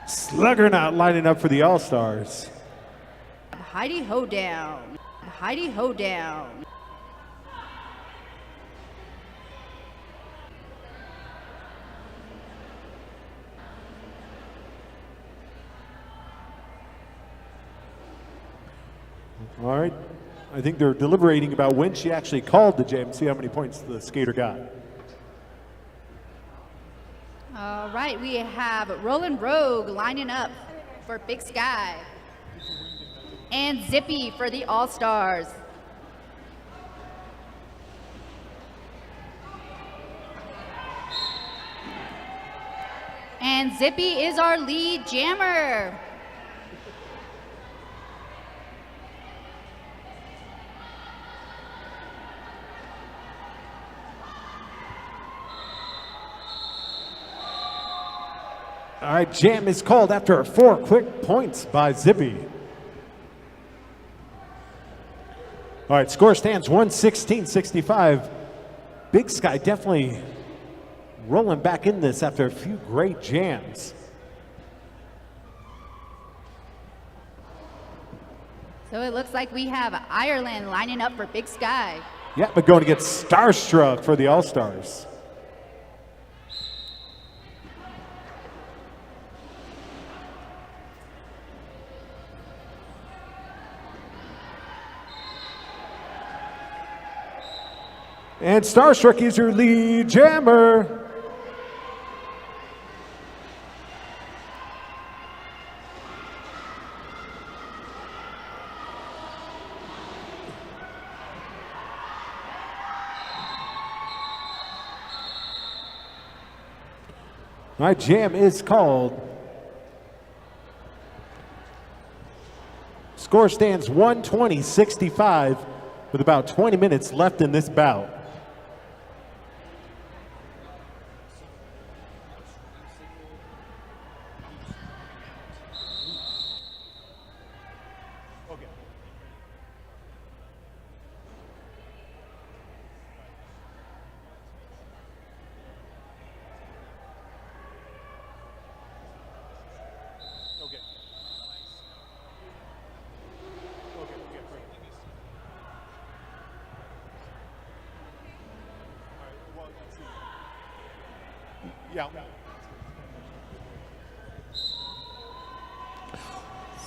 Sluggernaut lining up for the All-Stars. Heidi Ho down. Heidi Ho down. All right. I think they're deliberating about when she actually called the jam, see how many points the skater got. All right, we have Roland Rogue lining up for Big Sky. And Zippy for the All-Stars. And Zippy is our lead jammer. All right, jam is called after 4 quick points by Zippy. All right, score stands 116-65. Big Sky definitely rolling back in this after a few great jams. So it looks like we have Ireland lining up for Big Sky. Yeah, but going to get Starstruck for the All-Stars. And Starstruck is your lead jammer. My jam is called. Score stands 120-65 with about 20 minutes left in this bout.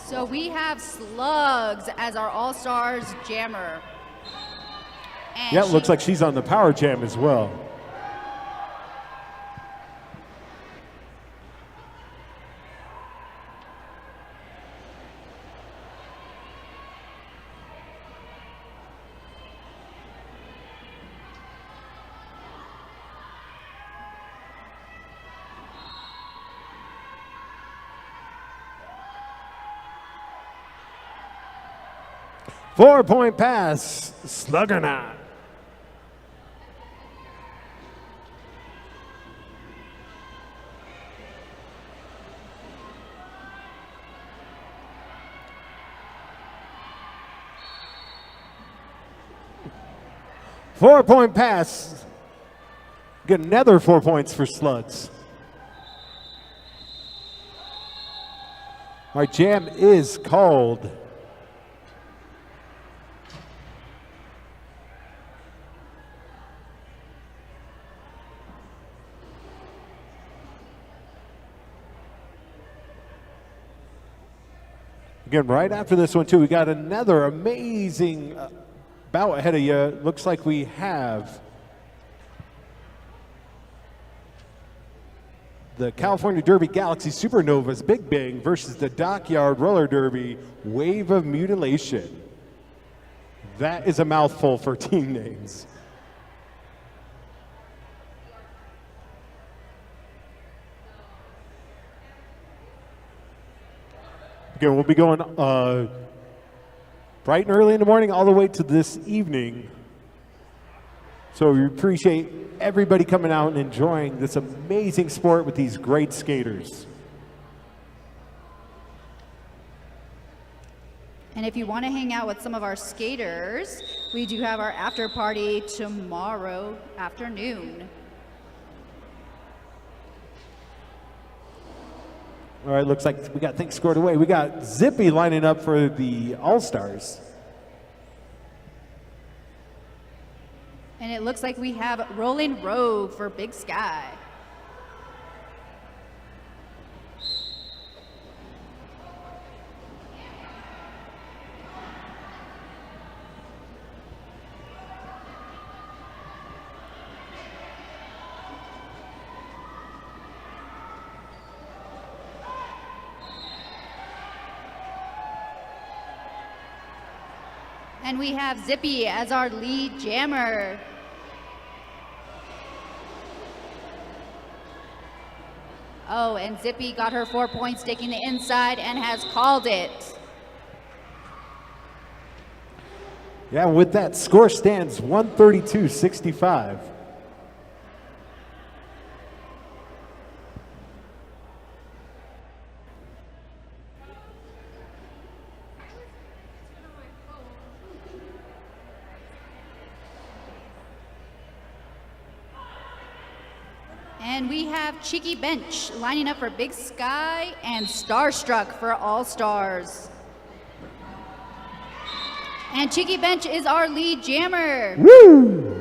So we have Slugs as our All-Stars jammer. And yeah, it looks like she's on the power jam as well. Four-point pass, Sluggernaut. Four-point pass. Get another 4 points for Slugs. Our jam is called. Again, right after this one, too, we got another amazing bout ahead of you. Looks like we have the California Derby Galaxy Supernovas Big Bang versus the Dockyard Roller Derby Wave of Mutilation. That is a mouthful for team names. Again, we'll be going bright and early in the morning all the way to this evening. So we appreciate everybody coming out and enjoying this amazing sport with these great skaters. And if you want to hang out with some of our skaters, we do have our after party tomorrow afternoon. All right, looks like we got things scored away. We got Zippy lining up for the All-Stars. And it looks like we have Rolling Rogue for Big Sky. And we have Zippy as our lead jammer. Oh, and Zippy got her 4 points, taking the inside and has called it. Yeah, with that, score stands 132-65. And we have Cheeky Bench lining up for Big Sky and Starstruck for All Stars. And Cheeky Bench is our lead jammer. Woo!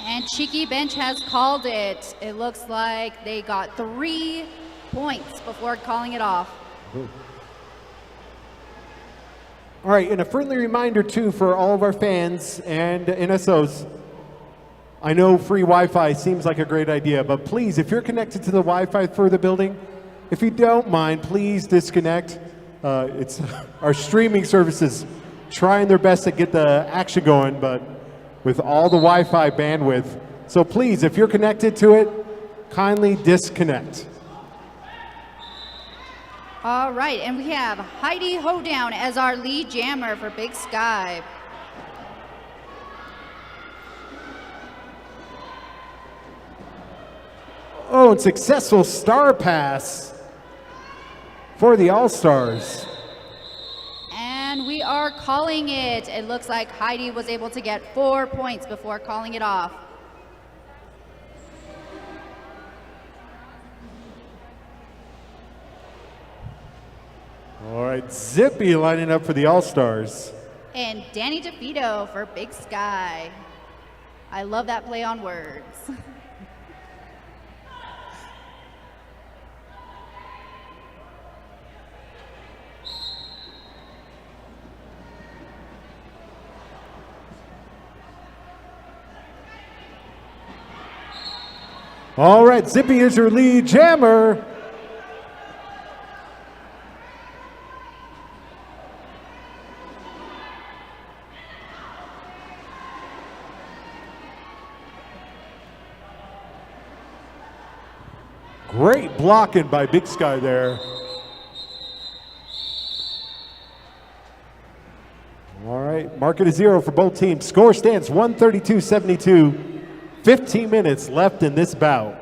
And Cheeky Bench has called it. It looks like they got 3 points before calling it off. Ooh. All right, and a friendly reminder too for all of our fans and NSOs. I know free Wi-Fi seems like a great idea, but please, if you're connected to the Wi-Fi for the building, if you don't mind, please disconnect. It's our streaming services trying their best to get the action going, but with all the Wi-Fi bandwidth. So please, if you're connected to it, kindly disconnect. All right, and we have Heidi Hoedown as our lead jammer for Big Sky. Oh, and successful star pass for the All-Stars. And we are calling it. It looks like Heidi was able to get 4 points before calling it off. All right, Zippy lining up for the All-Stars. And Danny DeVito for Big Sky. I love that play on words. All right, Zippy is your lead jammer. Great blocking by Big Sky there. All right, mark it a 0 for both teams. Score stands 132-72. 15 minutes left in this bout.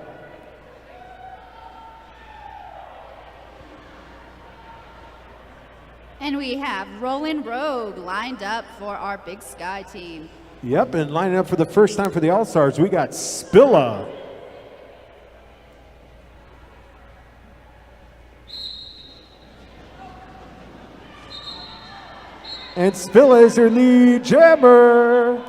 And we have Roland Rogue lined up for our Big Sky team. Yep, and lining up for the first time for the All-Stars, we got Spilla. And Spilla is your lead jammer.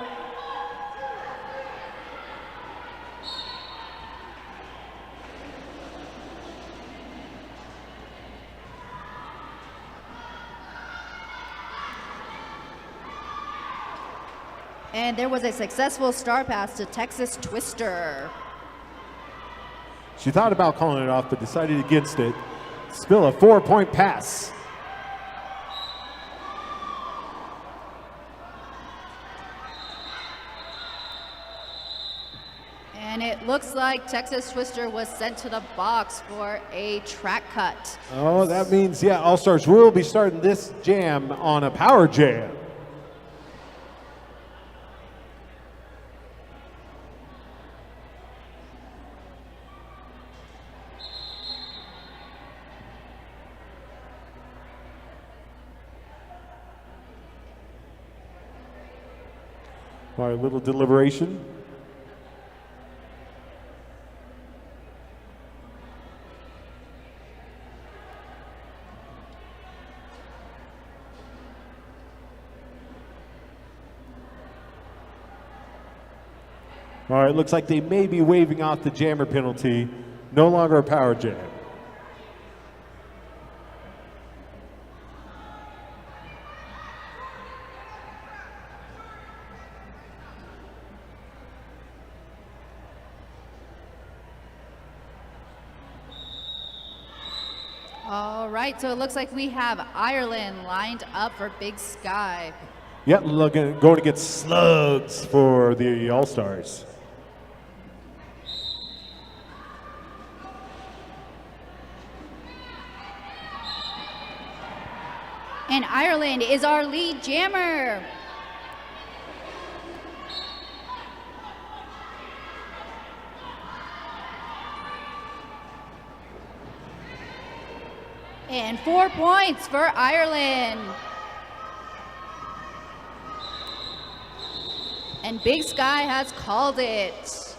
And there was a successful star pass to Texas Twister. She thought about calling it off, but decided against it. Spilla, 4-point pass. And it looks like Texas Twister was sent to the box for a track cut. Oh, that means, yeah, All-Stars will be starting this jam on a power jam. All right, little deliberation. All right, looks like they may be waving off the jammer penalty. No longer a power jam. All right, so it looks like we have Ireland lined up for Big Sky. Yep, going to get slugs for the All-Stars. And Ireland is our lead jammer. And 4 points for Ireland. And Big Sky has called it.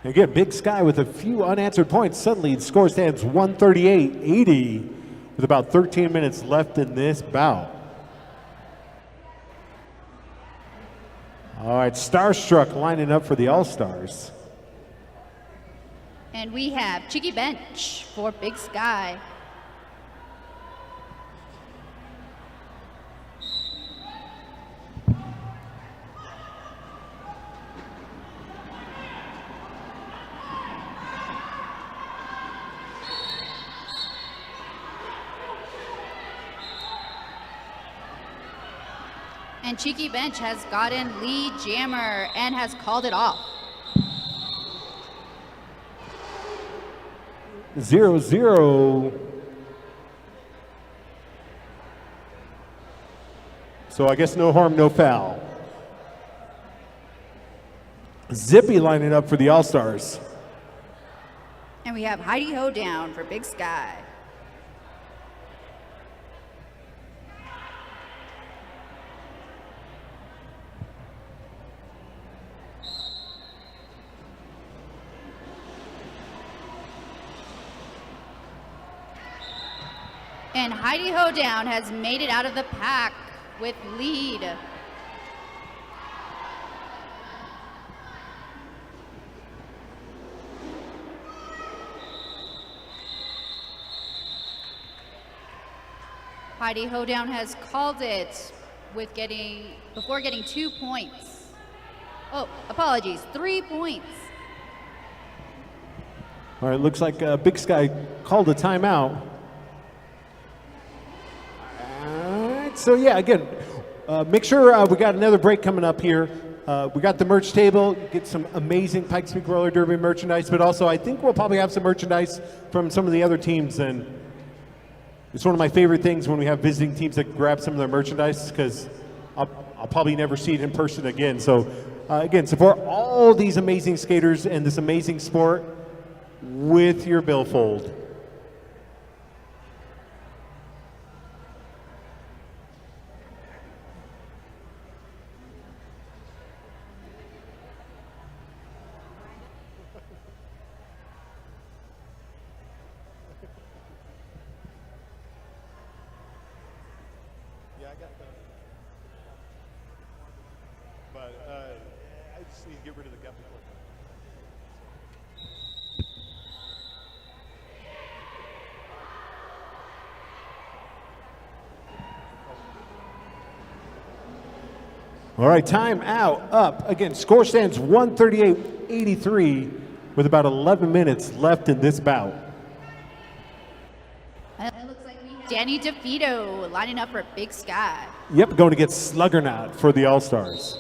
Again, Big Sky with a few unanswered points. Suddenly the score stands 138-80 with about 13 minutes left in this bout. All right, Starstruck lining up for the All-Stars. And we have Cheeky Bench for Big Sky. And Cheeky Bench has gotten lead jammer and has called it off. 0-0. So I guess no harm, no foul. Zippy lining up for the All-Stars. And we have Heidi Ho down for Big Sky. And Heidi Ho down has made it out of the pack with lead. Heidi Ho down has called it with before getting 2 points. Oh, apologies, 3 points. All right, looks like Big Sky called a timeout. So yeah, again, make sure we got another break coming up here. We got the merch table, get some amazing Pikes Peak Roller Derby merchandise, but also I think we'll probably have some merchandise from some of the other teams. And it's one of my favorite things when we have visiting teams that grab some of their merchandise, because I'll probably never see it in person again. So again, support all these amazing skaters and this amazing sport with your billfold. I just need to get rid of the guppy clip. All right, time out, up. Again, score stands 138-83 with about 11 minutes left in this bout. It looks like we have Danny DeVito lining up for Big Sky. Yep, going to get Sluggernaut for the All-Stars.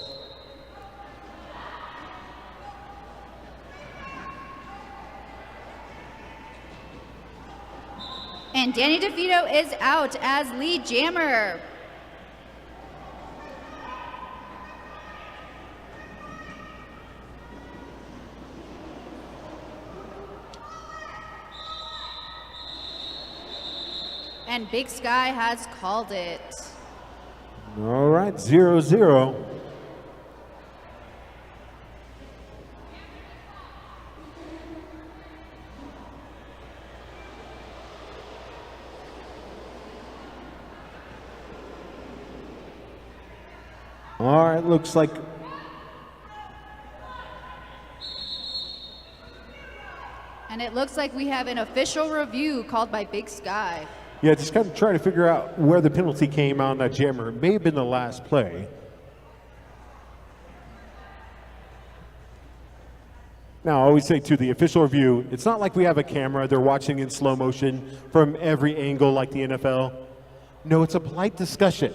And Danny DeVito is out as lead jammer. And Big Sky has called it. All right, 0-0. All right, looks like And it looks like we have an official review called by Big Sky. yeah, just kind of trying to figure out where the penalty came on that jammer. It may have been the last play. Now, I always say, to the official review, it's not like we have a camera. They're watching in slow motion from every angle like the NFL. No, it's a polite discussion.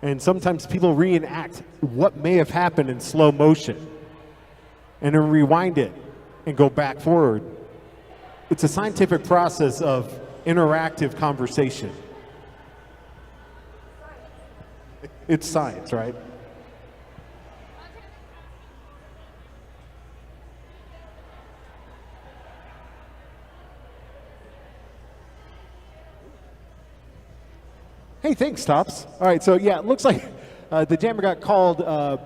And sometimes people reenact what may have happened in slow motion and then rewind it and go back forward. It's a scientific process of interactive conversation. It's science, right? Hey, thanks, Tops. All right, so yeah, it looks like the jammer got called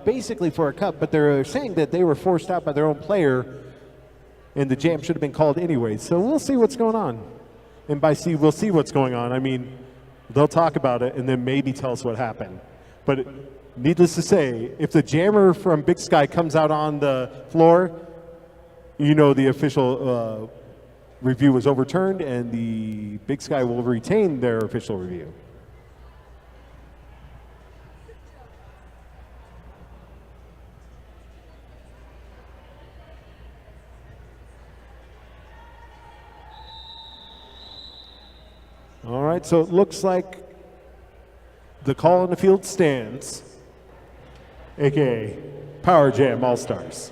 basically for a cup, but they're saying that they were forced out by their own player, and the jam should have been called anyway. So we'll see what's going on. And by see, we'll see what's going on. I mean, they'll talk about it and then maybe tell us what happened. But needless to say, if the jammer from Big Sky comes out on the floor, you know the official review was overturned, and the Big Sky will retain their official review. All right, so it looks like the call on the field stands, aka Power Jam All-Stars.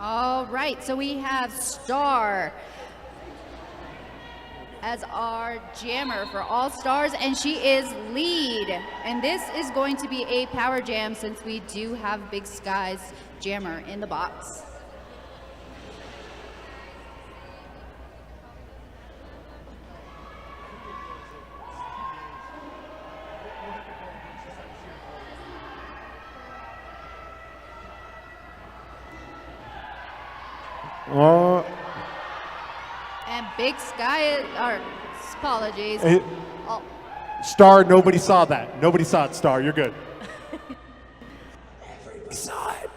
All right, so we have Star as our jammer for All Stars, and she is lead. And this is going to be a power jam since we do have Big Sky's jammer in the box. And Big Sky, or apologies. Star, nobody saw that. Nobody saw it, Star. You're good. Everybody saw it.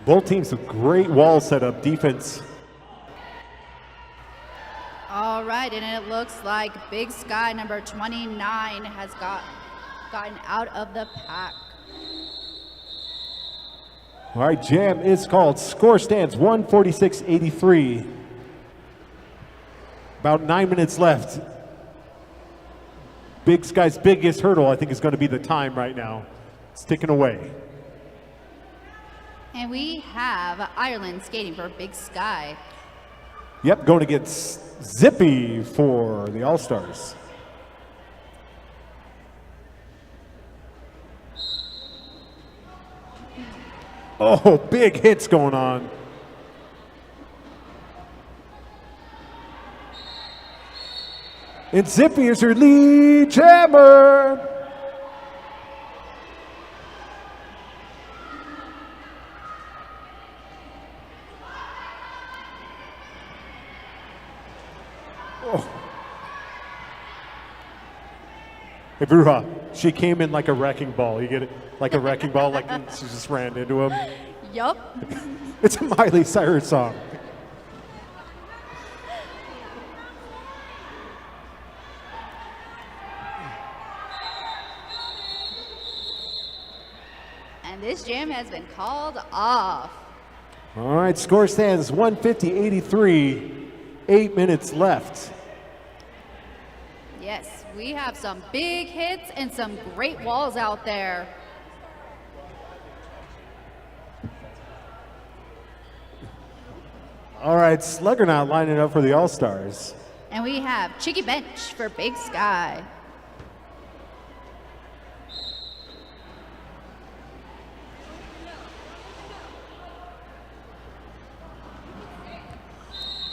Both teams have great wall setup defense. All right, and it looks like Big Sky number 29 has gotten out of the pack. All right, jam is called. Score stands 146-83. About 9 minutes left. Big Sky's biggest hurdle, I think, is going to be the time right now. It's ticking away. And we have Ireland skating for Big Sky. Yep, going against Zippy for the All-Stars. Oh, big hits going on. And Zippy is her lead jammer. Hey, Bruja, she came in like a wrecking ball. You get it? Like a wrecking ball, like she just ran into him. Yup. It's a Miley Cyrus song. And this jam has been called off. All right, score stands 150-83. 8 minutes left. Yes, we have some big hits and some great walls out there. All right, Sluggernaut lining up for the All-Stars. And we have Chicky Bench for Big Sky.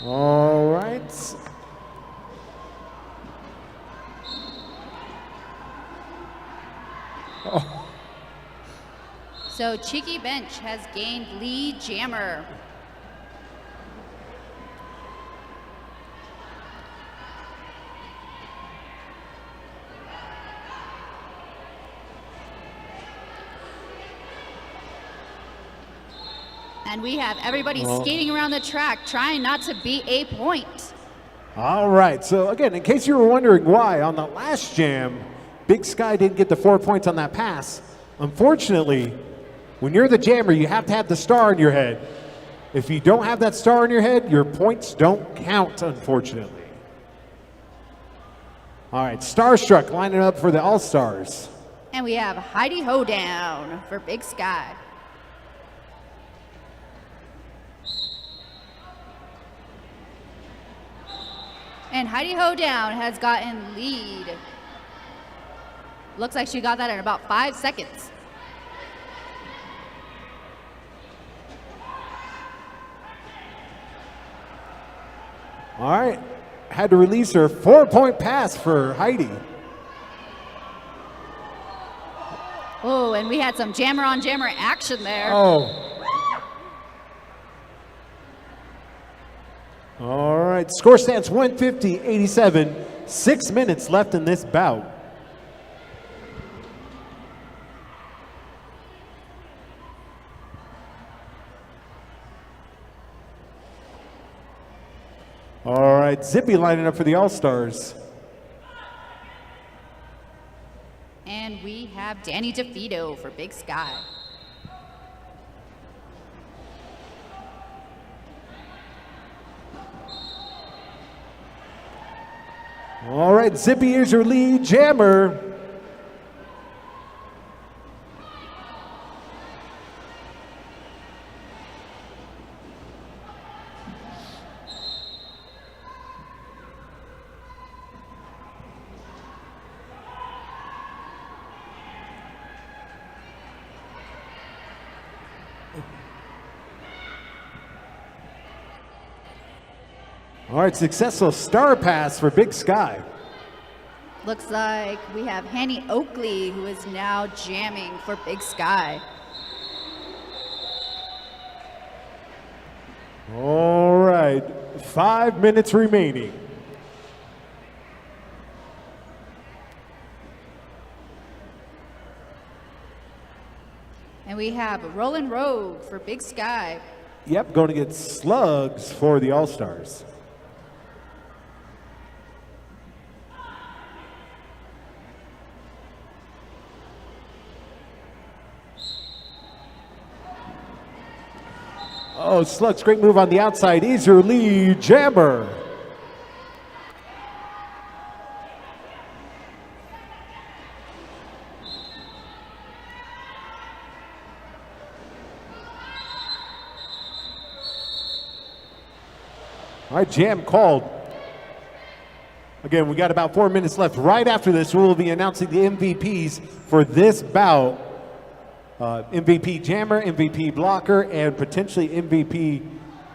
All right. Oh. So Cheeky Bench has gained lead jammer. And we have everybody skating around the track, trying not to beat a point. All right, so again, in case you were wondering why, on the last jam, Big Sky didn't get the 4 points on that pass. Unfortunately, when you're the jammer, you have to have the star in your head. If you don't have that star in your head, your points don't count, unfortunately. All right, Starstruck lining up for the All-Stars. And we have Heidi Hoedown for Big Sky. And Heidi Hoedown has gotten lead. Looks like she got that in about 5 seconds. All right, had to release her 4-point pass for Heidi. Oh, and we had some jammer on jammer action there. Oh. All right, score stands 150-87. 6 minutes left in this bout. All right, Zippy lining up for the All-Stars. And we have Danny DeFito for Big Sky. All right, Zippy is your lead jammer. All right, successful star pass for Big Sky. Looks like we have Hanny Oakley, who is now jamming for Big Sky. All right, 5 minutes remaining. And we have Rollin' Rogue for Big Sky. Yep, going to get slugs for the All-Stars. Oh, Slugs, great move on the outside. Is your lead jammer. All right, jam called. Again, we got about 4 minutes left. Right after this, we will be announcing the MVPs for this bout. MVP jammer, MVP blocker, and potentially MVP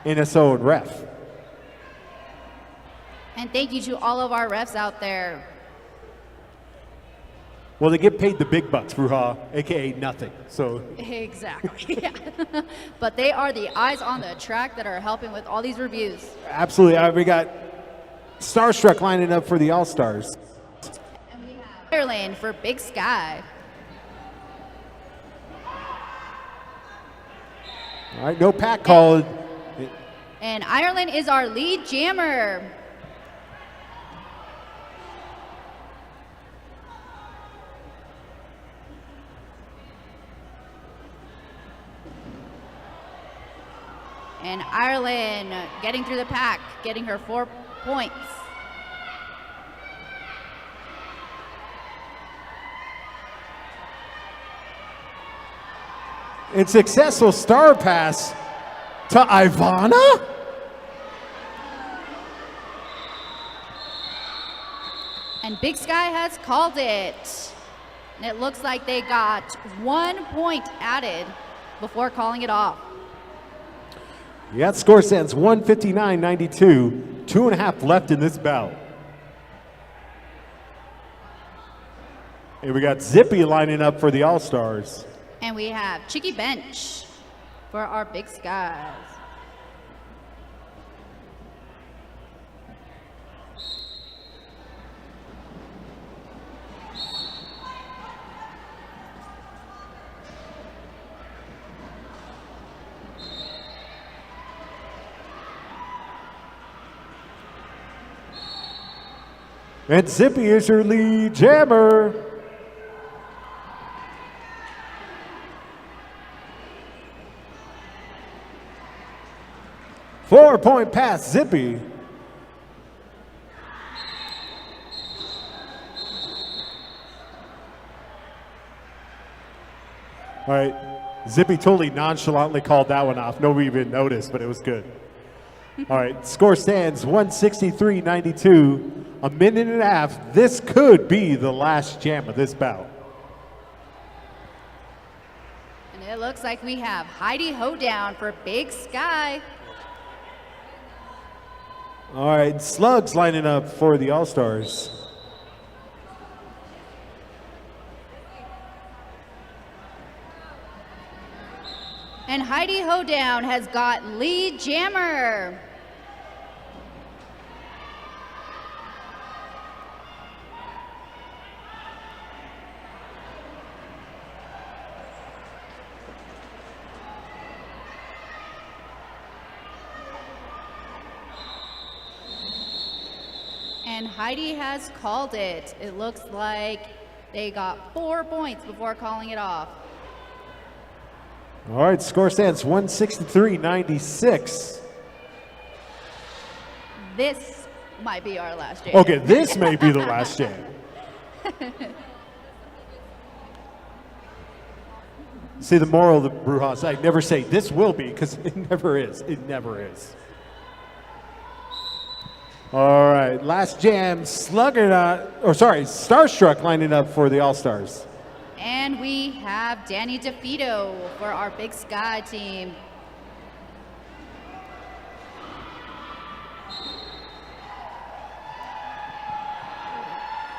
NSO and ref. And thank you to all of our refs out there. Well, they get paid the big bucks, Bruja, aka nothing. So Exactly, yeah. But they are the eyes on the track that are helping with all these reviews. absolutely, we got Starstruck lining up for the All-Stars. And we have Ireland for Big Sky. All right, no pack called. And Ireland is our lead jammer. And Ireland getting through the pack, getting her 4 points. And successful star pass to Ivana. And Big Sky has called it. And it looks like they got 1 point added before calling it off. Yeah, score stands 159-92. 2.5 left in this bout. And we got Zippy lining up for the All-Stars. And we have Chicky Bench for our Big Skies. And Zippy is your lead jammer. Four-point pass, Zippy. All right, Zippy totally nonchalantly called that one off. Nobody even noticed, but it was good. All right, score stands 163-92. A minute and a half. This could be the last jam of this bout. And it looks like we have Heidi Hoedown for Big Sky. All right, Slugs lining up for the All-Stars. And Heidi Hoedown has got lead jammer. And Heidi has called it. It looks like they got 4 points before calling it off. All right, score stands 163-96. This might be our last jam. Okay, this may be the last jam. See, the moral of the Brujas, I never say this will be, because it never is. It never is. All right, last jam, Starstruck lining up for the All-Stars. And we have Danny DeFito for our Big Sky team.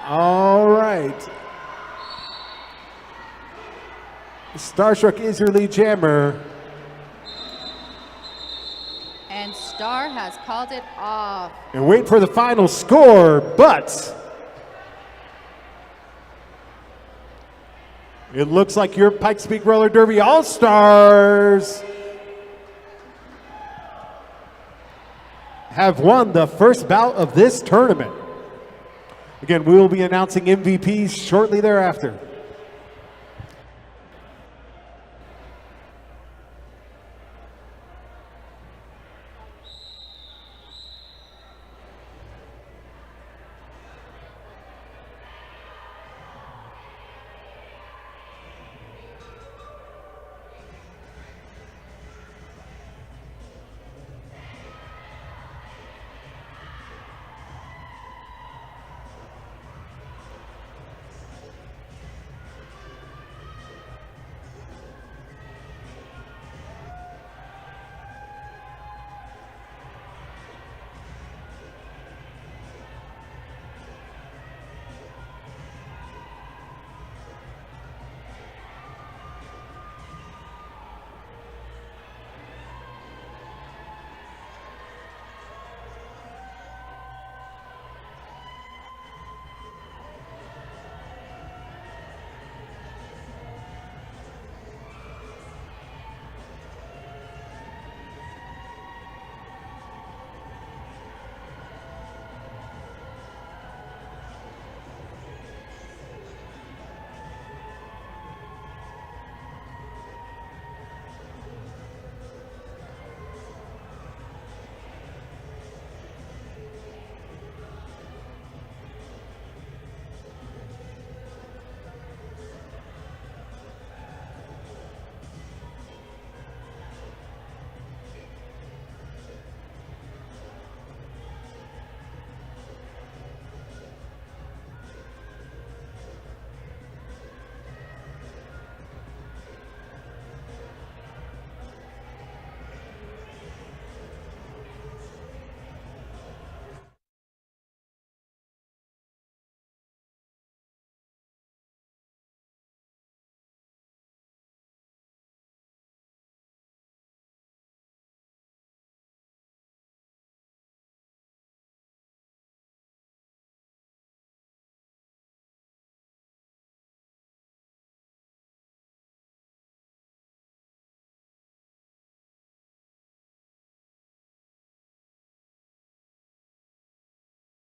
All right. Starstruck is your lead jammer. And Star has called it off. And wait for the final score, but it looks like your Pikes Peak Roller Derby All-Stars have won the first bout of this tournament. Again, we will be announcing MVPs shortly thereafter.